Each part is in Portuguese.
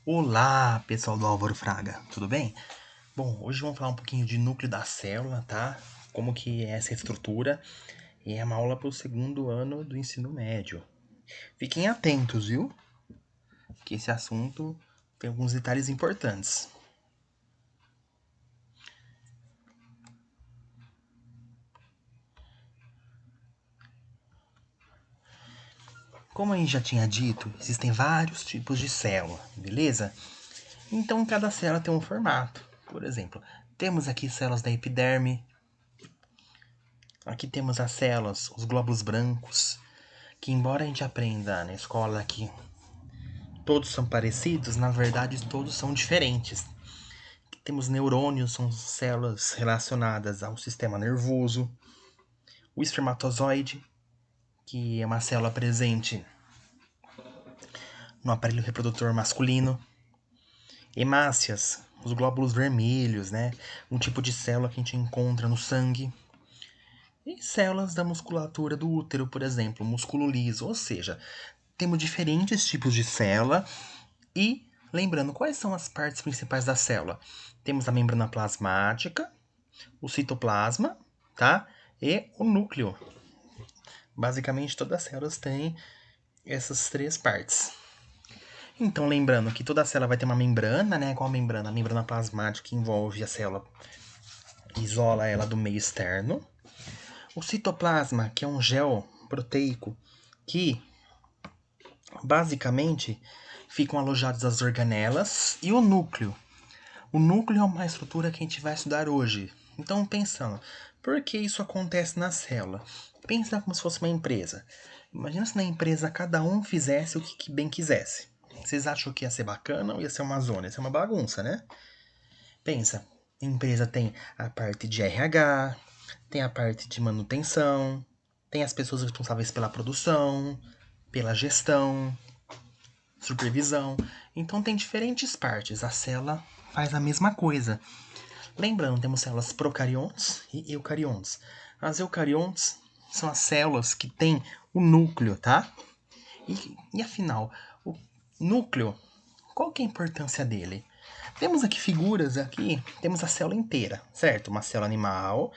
Olá, pessoal do Álvaro Fraga, tudo bem? Bom, hoje vamos falar um pouquinho de núcleo da célula, tá? Como que é essa estrutura. E é uma aula para o segundo ano do ensino médio. Fiquem atentos, viu? Que esse assunto tem alguns detalhes importantes. Como a gente já tinha dito, existem vários tipos de célula, beleza? Então cada célula tem um formato. Por exemplo, temos aqui células da epiderme. Aqui temos as células, os glóbulos brancos, que embora a gente aprenda na escola que todos são parecidos, na verdade todos são diferentes. Temos neurônios, são células relacionadas ao sistema nervoso. O espermatozoide, que é uma célula presente no aparelho reprodutor masculino. Hemácias, os glóbulos vermelhos, né? Um tipo de célula que a gente encontra no sangue. E células da musculatura do útero, por exemplo, músculo liso. Ou seja, temos diferentes tipos de célula. E, lembrando, quais são as partes principais da célula? Temos a membrana plasmática, o citoplasma, tá? E o núcleo. Basicamente, todas as células têm essas três partes. Então, lembrando que toda célula vai ter uma membrana, né? Qual a membrana? A membrana plasmática que envolve a célula, isola ela do meio externo. O citoplasma, que é um gel proteico que basicamente ficam alojados as organelas. E o núcleo. O núcleo é uma estrutura que a gente vai estudar hoje. Então, pensando, por que isso acontece na célula? Pensa como se fosse uma empresa. Imagina se na empresa cada um fizesse o que bem quisesse. Vocês acham que ia ser bacana ou ia ser uma zona? Ia ser uma bagunça, né? Pensa, a empresa tem a parte de RH, tem a parte de manutenção, tem as pessoas responsáveis pela produção, pela gestão, supervisão. Então tem diferentes partes. A célula faz a mesma coisa. Lembrando, temos células procariontes e eucariontes. As eucariontes são as células que têm o núcleo, tá? E afinal, o núcleo, qual que é a importância dele? Temos aqui figuras, temos a célula inteira, certo? Uma célula animal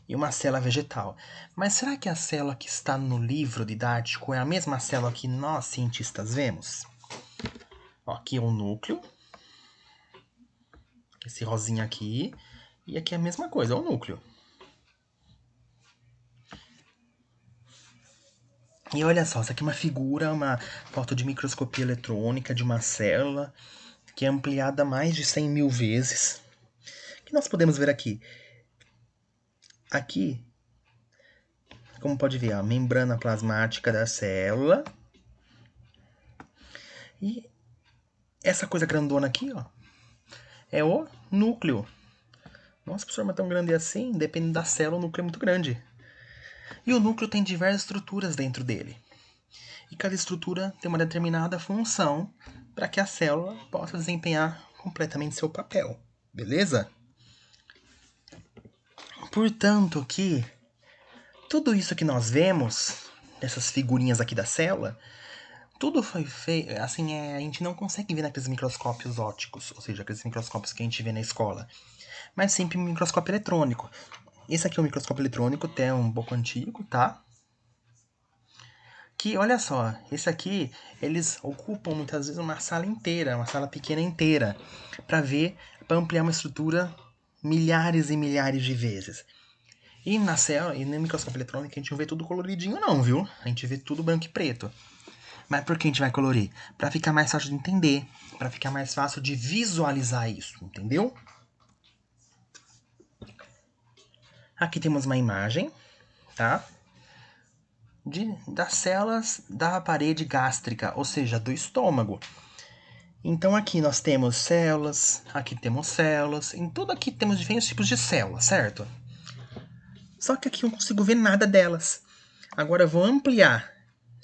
e uma célula vegetal. Mas será que a célula que está no livro didático é a mesma célula que nós cientistas vemos? Ó, aqui é o núcleo, esse rosinha aqui, e aqui é a mesma coisa, é o núcleo. E olha só, isso aqui é uma figura, uma foto de microscopia eletrônica de uma célula que é ampliada mais de 100 mil vezes. O que nós podemos ver aqui? Aqui, como pode ver, a membrana plasmática da célula. E essa coisa grandona aqui, ó, é o núcleo. Nossa, professor, mas tão grande assim? Depende da célula, o núcleo é muito grande. E o núcleo tem diversas estruturas dentro dele. E cada estrutura tem uma determinada função para que a célula possa desempenhar completamente seu papel. Beleza? Portanto, que tudo isso que nós vemos, essas figurinhas aqui da célula, tudo foi feito, assim, a gente não consegue ver naqueles microscópios ópticos, ou seja, aqueles microscópios que a gente vê na escola, mas sempre um microscópio eletrônico. Esse aqui é um microscópio eletrônico, até um pouco antigo, tá? Que, olha só, esse aqui, eles ocupam muitas vezes uma sala inteira, uma sala pequena inteira, para ver, para ampliar uma estrutura milhares e milhares de vezes. E na célula, e no microscópio eletrônico, a gente não vê tudo coloridinho não, viu? A gente vê tudo branco e preto. Mas por que a gente vai colorir? Para ficar mais fácil de entender, para ficar mais fácil de visualizar isso, entendeu? Aqui temos uma imagem, tá? Das células da parede gástrica, ou seja, do estômago. Então aqui nós temos células, em tudo aqui temos diferentes tipos de células, certo? Só que aqui eu não consigo ver nada delas. Agora eu vou ampliar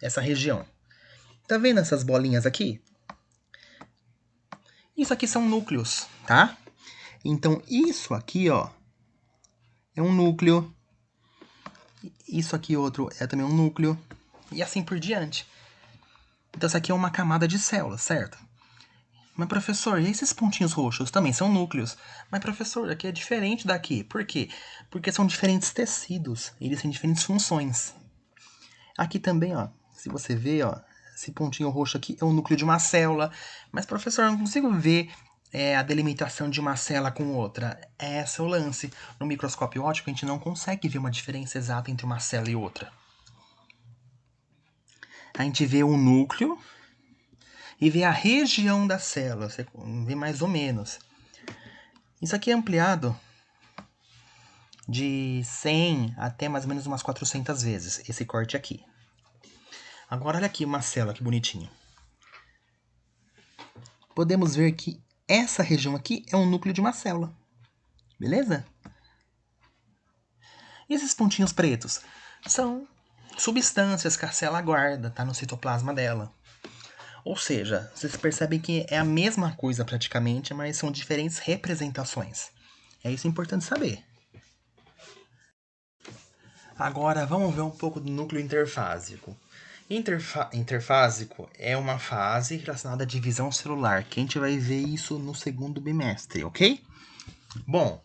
essa região. Tá vendo essas bolinhas aqui? Isso aqui são núcleos, tá? Então isso aqui, ó, é um núcleo. Isso aqui outro é também um núcleo. E assim por diante. Então isso aqui é uma camada de células, certo? Mas, professor, e esses pontinhos roxos também são núcleos? Mas, professor, aqui é diferente daqui. Por quê? Porque são diferentes tecidos. Eles têm diferentes funções. Aqui também, ó, se você vê, ó, esse pontinho roxo aqui é o núcleo de uma célula. Mas, professor, eu não consigo ver a delimitação de uma célula com outra. Esse é o lance. No microscópio óptico, a gente não consegue ver uma diferença exata entre uma célula e outra. A gente vê o núcleo e vê a região da célula. Você vê mais ou menos. Isso aqui é ampliado de 100 até mais ou menos umas 400 vezes, esse corte aqui. Agora olha aqui uma célula, que bonitinho. Podemos ver que essa região aqui é um núcleo de uma célula. Beleza? E esses pontinhos pretos? São substâncias que a célula guarda, tá no citoplasma dela. Ou seja, vocês percebem que é a mesma coisa praticamente, mas são diferentes representações. É isso importante saber. Agora vamos ver um pouco do núcleo interfásico. Interfásico é uma fase relacionada à divisão celular, que a gente vai ver isso no segundo bimestre, ok? Bom,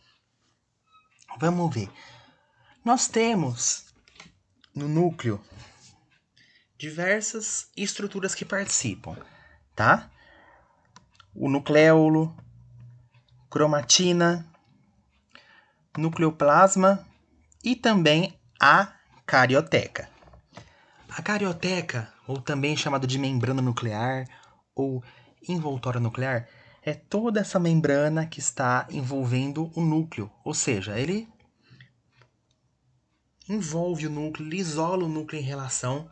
vamos ver. Nós temos no núcleo diversas estruturas que participam, tá? O nucleolo, cromatina, nucleoplasma e também a carioteca. A carioteca, ou também chamada de membrana nuclear ou envoltório nuclear, é toda essa membrana que está envolvendo o núcleo, ou seja, ele envolve o núcleo, ele isola o núcleo em relação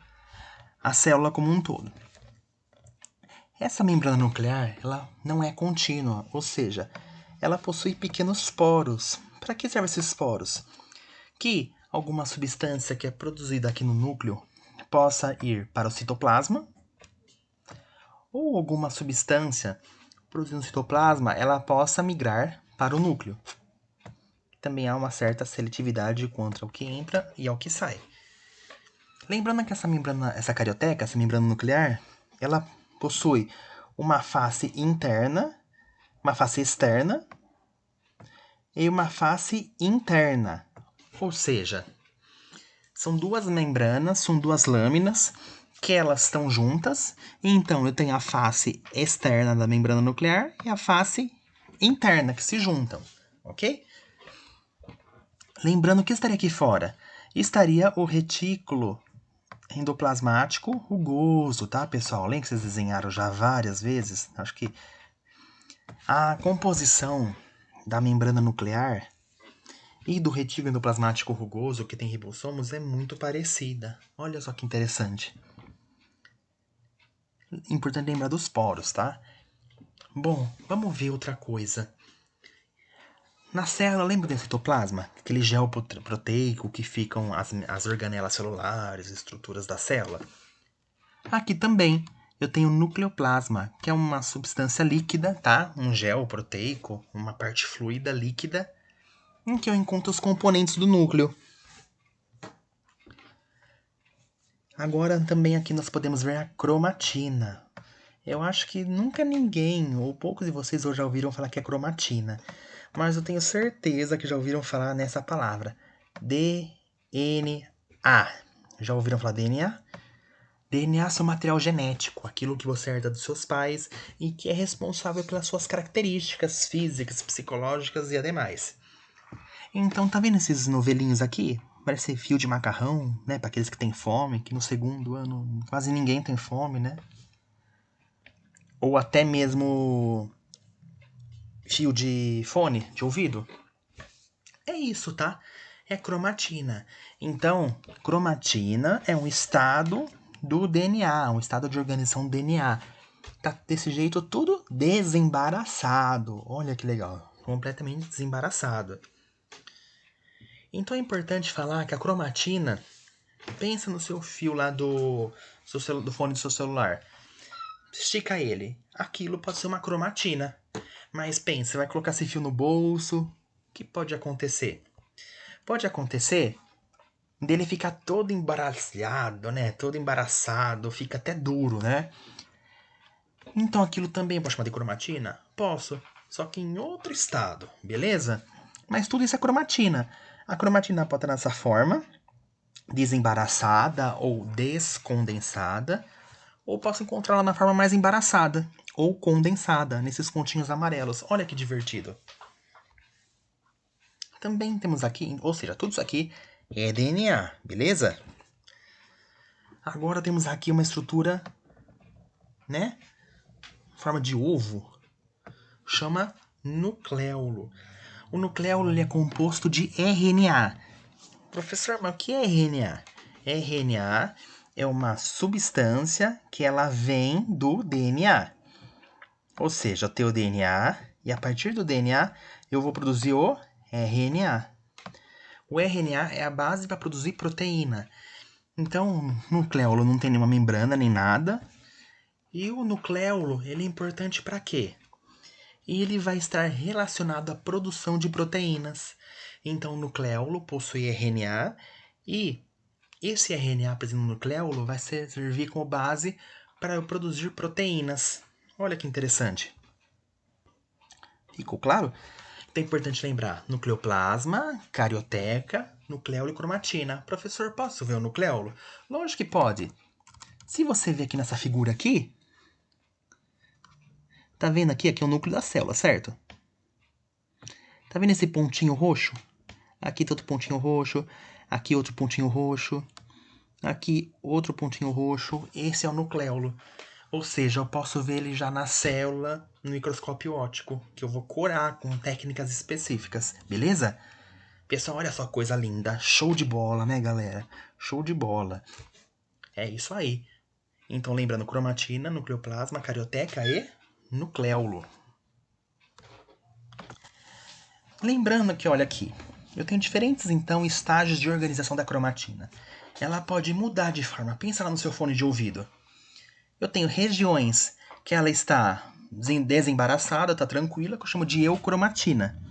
à célula como um todo. Essa membrana nuclear, ela não é contínua, ou seja, ela possui pequenos poros. Para que servem esses poros? Que alguma substância que é produzida aqui no núcleo possa ir para o citoplasma, ou alguma substância produzida no citoplasma ela possa migrar para o núcleo. Também há uma certa seletividade quanto ao que entra e ao que sai. Lembrando que essa membrana, essa carioteca, essa membrana nuclear, ela possui uma face interna, uma face externa e uma face interna. Ou seja, são duas membranas, são duas lâminas que elas estão juntas. Então eu tenho a face externa da membrana nuclear e a face interna que se juntam, ok? Lembrando que estaria aqui fora? Estaria o retículo endoplasmático rugoso, tá, pessoal? Lembra que vocês desenharam já várias vezes? Acho que a composição da membrana nuclear e do retículo endoplasmático rugoso, que tem ribossomos, é muito parecida. Olha só que interessante. Importante lembrar dos poros, tá? Bom, vamos ver outra coisa. Na célula, lembra do citoplasma? Aquele gel proteico que ficam as organelas celulares, estruturas da célula. Aqui também eu tenho nucleoplasma, que é uma substância líquida, tá? Um gel proteico, uma parte fluida líquida, em que eu encontro os componentes do núcleo. Agora também aqui nós podemos ver a cromatina. Eu acho que nunca ninguém, ou poucos de vocês hoje já ouviram falar que é cromatina. Mas eu tenho certeza que já ouviram falar nessa palavra. DNA. Já ouviram falar DNA? DNA é seu material genético, aquilo que você herda dos seus pais e que é responsável pelas suas características físicas, psicológicas e ademais. Então, tá vendo esses novelinhos aqui? Parece fio de macarrão, né? Para aqueles que têm fome, que no segundo ano quase ninguém tem fome, né? Ou até mesmo fio de fone, de ouvido. É isso, tá? É cromatina. Então, cromatina é um estado do DNA, um estado de organização do DNA. Tá desse jeito tudo desembaraçado. Olha que legal. Completamente desembaraçado. Então é importante falar que a cromatina, pensa no seu fio lá do fone do seu celular. Estica ele. Aquilo pode ser uma cromatina. Mas pensa, você vai colocar esse fio no bolso. O que pode acontecer? Pode acontecer dele ficar todo embaraçado, né? Todo embaraçado, fica até duro, né? Então aquilo também pode chamar de cromatina? Posso, só que em outro estado, beleza? Mas tudo isso é cromatina. A cromatina pode estar nessa forma, desembaraçada ou descondensada, ou posso encontrá-la na forma mais embaraçada ou condensada, nesses pontinhos amarelos. Olha que divertido. Também temos aqui, ou seja, tudo isso aqui é DNA, beleza? Agora temos aqui uma estrutura, né? Forma de ovo. Chama nucleolo. O nucleolo ele é composto de RNA. Professor, mas o que é RNA? RNA é uma substância que ela vem do DNA. Ou seja, eu tenho o DNA e a partir do DNA eu vou produzir o RNA. O RNA é a base para produzir proteína. Então, o nucleolo não tem nenhuma membrana nem nada. E o nucleolo ele é importante para quê? Ele vai estar relacionado à produção de proteínas. Então, o nucleolo possui RNA e esse RNA presente no nucleolo vai servir como base para eu produzir proteínas. Olha que interessante. Ficou claro? Então é importante lembrar nucleoplasma, carioteca, nucleolo e cromatina. Professor, posso ver o nucleolo? Lógico que pode. Se você ver aqui nessa figura aqui, tá vendo aqui? Aqui é o núcleo da célula, certo? Tá vendo esse pontinho roxo? Aqui tem outro pontinho roxo, aqui outro pontinho roxo, aqui outro pontinho roxo. Esse é o nucleolo. Ou seja, eu posso ver ele já na célula no microscópio óptico, que eu vou curar com técnicas específicas, beleza? Pessoal, olha só que coisa linda. Show de bola, né, galera? Show de bola. É isso aí. Então, lembrando, cromatina, nucleoplasma, carioteca e nucleolo. Lembrando que, olha aqui, eu tenho diferentes, então, estágios de organização da cromatina. Ela pode mudar de forma. Pensa lá no seu fone de ouvido. Eu tenho regiões que ela está desembaraçada, está tranquila, que eu chamo de eucromatina.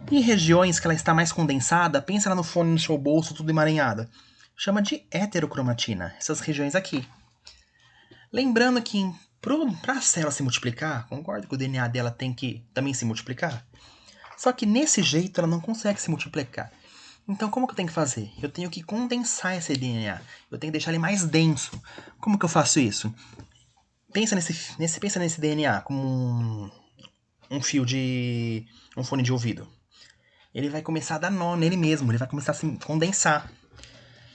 E regiões que ela está mais condensada, pensa lá no fone no seu bolso, tudo emaranhado. Chama de heterocromatina, essas regiões aqui. Lembrando que para a célula se multiplicar, concorda que o DNA dela tem que também se multiplicar? Só que nesse jeito ela não consegue se multiplicar. Então como que eu tenho que fazer? Eu tenho que condensar esse DNA. Eu tenho que deixar ele mais denso. Como que eu faço isso? Pensa nesse DNA como um fio de um fone de ouvido. Ele vai começar a dar nó nele mesmo, ele vai começar a se condensar,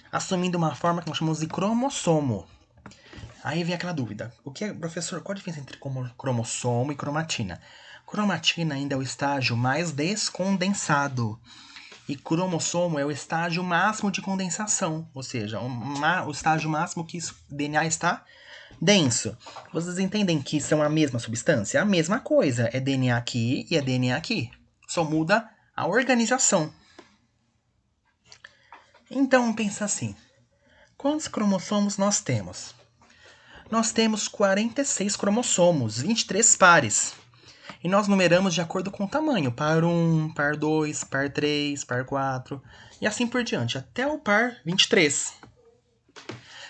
assumindo uma forma que nós chamamos de cromossomo. Aí vem aquela dúvida: o que é, professor, qual a diferença entre cromossomo e cromatina? Cromatina ainda é o estágio mais descondensado. E cromossomo é o estágio máximo de condensação, ou seja, o estágio máximo que o DNA está denso. Vocês entendem que são a mesma substância? A mesma coisa, é DNA aqui e é DNA aqui. Só muda a organização. Então, pensa assim. Quantos cromossomos nós temos? Nós temos 46 cromossomos, 23 pares. E nós numeramos de acordo com o tamanho. Par 1, par 2, par 3, par 4 e assim por diante, até o par 23.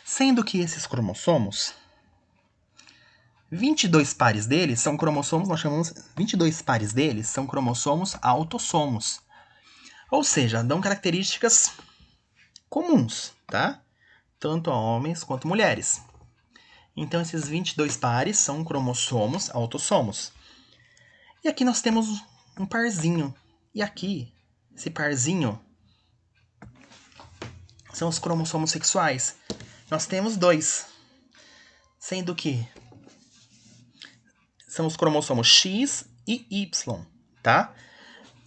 Sendo que esses cromossomos, 22 pares deles são cromossomos, nós chamamos 22 pares deles são cromossomos autossomos. Ou seja, dão características comuns, tá? Tanto a homens quanto mulheres. Então esses 22 pares são cromossomos autossomos. E aqui nós temos um parzinho. E aqui, esse parzinho, são os cromossomos sexuais. Nós temos 2. Sendo que são os cromossomos X e Y, tá?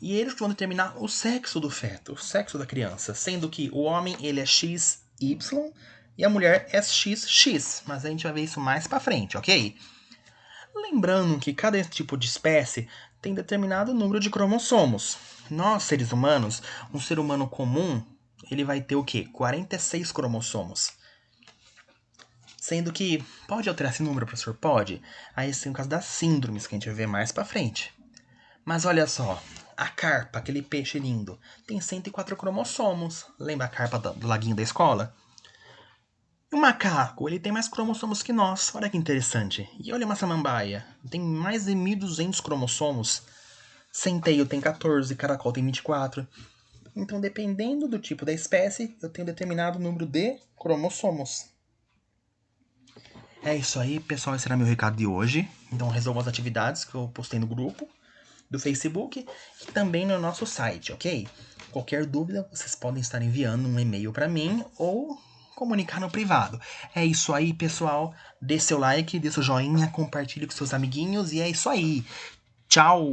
E eles que vão determinar o sexo do feto, o sexo da criança. Sendo que o homem, ele é XY e a mulher é XX. Mas a gente vai ver isso mais pra frente, ok? Lembrando que cada tipo de espécie tem determinado número de cromossomos. Nós, seres humanos, um ser humano comum, ele vai ter o quê? 46 cromossomos. Sendo que pode alterar esse número, professor? Pode. Aí sim, no caso das síndromes, que a gente vai ver mais pra frente. Mas olha só, a carpa, aquele peixe lindo, tem 104 cromossomos. Lembra a carpa do laguinho da escola? E o macaco, ele tem mais cromossomos que nós. Olha que interessante. E olha uma samambaia. Tem mais de 1.200 cromossomos. Centeio tem 14, caracol tem 24. Então, dependendo do tipo da espécie, eu tenho determinado número de cromossomos. É isso aí, pessoal. Esse era meu recado de hoje. Então, resolvam as atividades que eu postei no grupo do Facebook e também no nosso site, ok? Qualquer dúvida, vocês podem estar enviando um e-mail para mim ou comunicar no privado. É isso aí, pessoal. Dê seu like, dê seu joinha, compartilhe com seus amiguinhos e é isso aí. Tchau!